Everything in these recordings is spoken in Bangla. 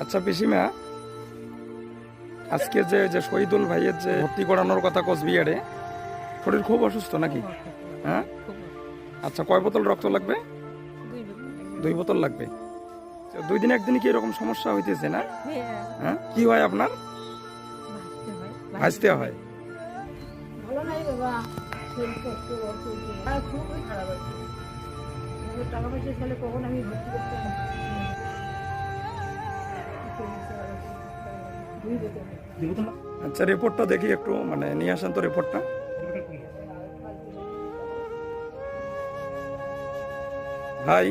আচ্ছা পিসিমা, আজকে যে শহীদুল ভাইয়ের যে ভর্তি করানোর কথা কোচবিহারে, শরীর খুব অসুস্থ নাকি? হ্যাঁ, আচ্ছা কয় বোতল রক্ত লাগবে? 2 বোতল লাগবে। 2 দিন একদিনই কি এরকম সমস্যা হইতেছে না? হ্যাঁ, কি হয় আপনার? ভাসতে হয়। ভালো নাই বাবা, শরীর কষ্ট হচ্ছে, খুবই খারাপ আছে। টাকা পয়সা তাহলে কখন আমি ভর্তি করতাম। আচ্ছা রিপোর্টটা দেখি একটু, মানে নিয়ে আসেন তো রিপোর্টটা। ভাই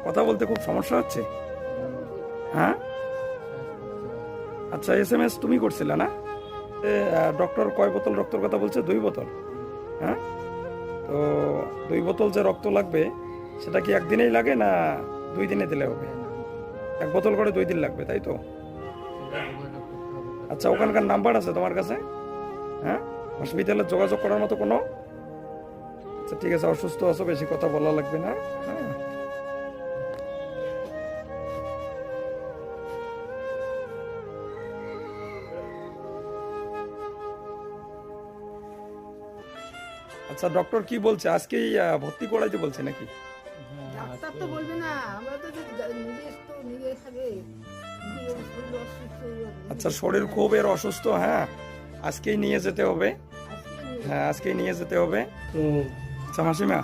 কথা বলতে খুব সমস্যা হচ্ছে। হ্যাঁ, আচ্ছা SMS তুমি করছিলে না? ডক্টর কয় বোতল রক্তের কথা বলছে? 2 বোতল। হ্যাঁ, তো 2 বোতল যে রক্ত লাগবে সেটা কি একদিনেই লাগে না 2 দিনে দিলে হবে? 1 বোতল করে 2 দিন লাগবে, তাই তো? আচ্ছা ওখানকার নাম্বার আছে তোমার কাছে? হ্যাঁ, হসপিটালে যোগাযোগ করার মতো কোনো? আচ্ছা ঠিক আছে, অসুস্থ আছো, বেশি কথা বলা লাগবে না। হ্যাঁ, আচ্ছা ডক্টর কি বলছে? আজকেই ভর্তি করাইতে বলছে নাকি? ডাক্তার তো বলবে না, আমরা তো নিজে থাকে। আচ্ছা শরীর খুব এর অসুস্থ। হ্যাঁ, আজকেই নিয়ে যেতে হবে। হ্যাঁ আজকেই নিয়ে যেতে হবে। আচ্ছা মাসিমা,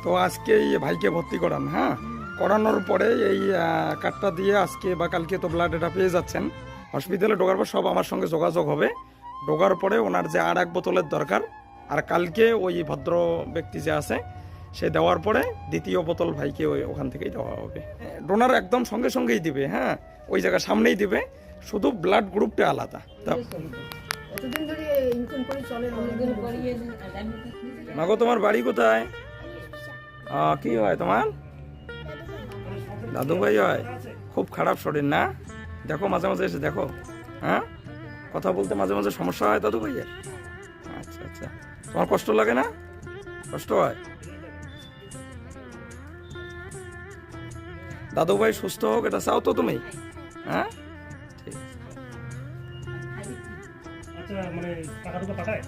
তো আজকেই ভাইকে ভর্তি করান। হ্যাঁ, করানোর পরে এই কার্ডটা দিয়ে আজকে বা কালকে তো ব্লাড এটা পেয়ে যাচ্ছেন। হসপিটালে ঢোকার পর সব আমার সঙ্গে যোগাযোগ হবে। ঢোকার পরে ওনার যে আর 1 বোতলের দরকার, আর কালকে ওই ভদ্র ব্যক্তি যে আছে সে দেওয়ার পরে 2য় বোতল ভাইকে ওখান থেকেই দেওয়া হবে। ডোনার একদম সঙ্গে সঙ্গেই দিবে। হ্যাঁ, ওই জায়গার সামনেই দিবে, শুধু ব্লাড গ্রুপটা আলাদা। এতদিন ধরে ইনকাম করে চলে, অনেকদিন করিয়ে। মাগো তোমার বাড়ি কোথায়? কি হয় তোমার? দাদু ভাই হয়? খুব খারাপ শরীর না? দেখো মাঝে মাঝে এসে দেখো। হ্যাঁ, কথা বলতে মাঝে মাঝে সমস্যা হয় দাদু ভাইয়ের। আচ্ছা আচ্ছা, তোমার কষ্ট লাগে না? কষ্ট হয়? দাদু ভাই সুস্থ হোক এটা চাও তো তুমি? হ্যাঁ ঠিক আছে। আচ্ছা মানে টাকা তো পাঠায়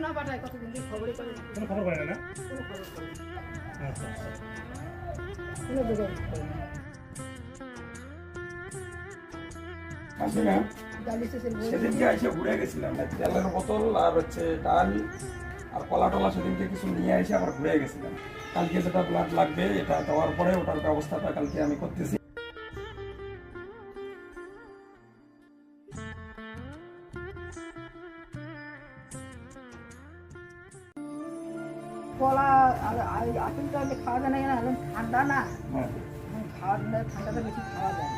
না, পাঠায় কতদিন থেকে খবরই করে, কোনো খবর পায় না? কোনো খবর করে না, আচ্ছা আচ্ছা, কোনো যোগাযোগ করে না। মাসিমা, ডায়ালিসিসের বই সেদিনকে এসে ঘুরে গেছিলাম, তেলের বোতল আর হচ্ছে ডাল আর কলা টলা সেদিনকে কিছু নিয়ে এসে আবার ঘুরে গেছিলাম। কালকে যেটা ব্লাড লাগবে এটা দেওয়ার পরে ওটার ব্যবস্থাটা কালকে আমি করতেছি। কলা আর আপেলটা খাওয়া যায় না, কেন এখন ঠান্ডা না, হ্যাঁ, খাওয়া ঠান্ডাটা বেশি খাওয়া যায় না,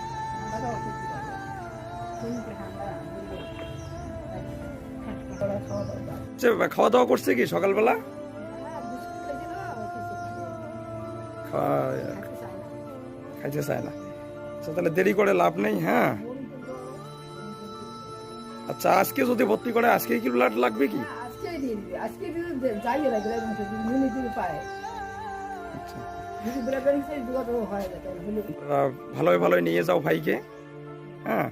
ঠান্ডাটা অসুস্থ হবে, শরীরটা ঠান্ডা কলা খাওয়া দরকার। আচ্ছা, খাওয়া দাওয়া করছে কি সকালবেলা? হ্যাঁ, বিস্কুট খেয়েছিল, খাওয়া- খেতে চায় না। খাইতে চায় না। আচ্ছা তাহলে দেরি করে লাভ নেই। হ্যাঁ, আচ্ছা আজকে যদি ভর্তি করে আজকে কি ব্লাড লাগবে কি? আজকেই দিয়ে দিবে, আজকেই দিয়ে যাইয়ে লাগবে, মিনিট দিকে পায়। আচ্ছা, যদি ব্লাড ব্যাংক থেকে যোগাযোগ হয় না তাহলে হলো। ভালোই ভালোই নিয়ে যাও ভাইকে। হ্যাঁ,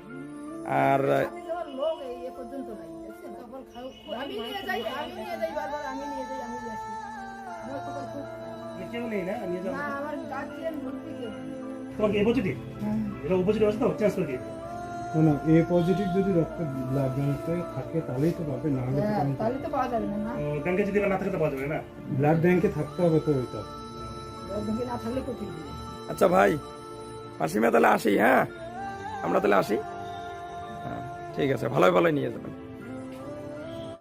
আর আমি যাওয়ার লোক এ পর্যন্ত নাই, দেখছেন? কপাল খারাপ। আমি নিয়ে যাই বারবার, আমি নিয়ে যাই, আমি নিয়ে আসি। আমার কপাল খুব কেউ নেই না? নিয়ে যাও। না, আমার গার্জিয়ান ভর্তি কেউ নেই। তোমার কি এ পজিটিভ? এটা ও পজিটিভ আছে তো চেঞ্জ করে দিই। না এ পজিটিভ যদি রক্ত ব্লাড ব্যাংকে থাকে তাহলেই তো পাবে, না হলে হ্যাঁ, তাহলে তো পাওয়া যাবে না, না? ব্যাংকে যদি না থাকে তো পাওয়া যাবে না। ব্লাড ব্যাংকে থাকতে হবে তো ওইটা। ব্লাড ব্যাংকে না থাকলে কোথায় দিবে? আচ্ছা ভাই মাসিমা তাহলে আসি। হ্যাঁ, আমরা তাহলে আসি। হ্যাঁ ঠিক আছে, ভালোই ভালোই নিয়ে যাবেন।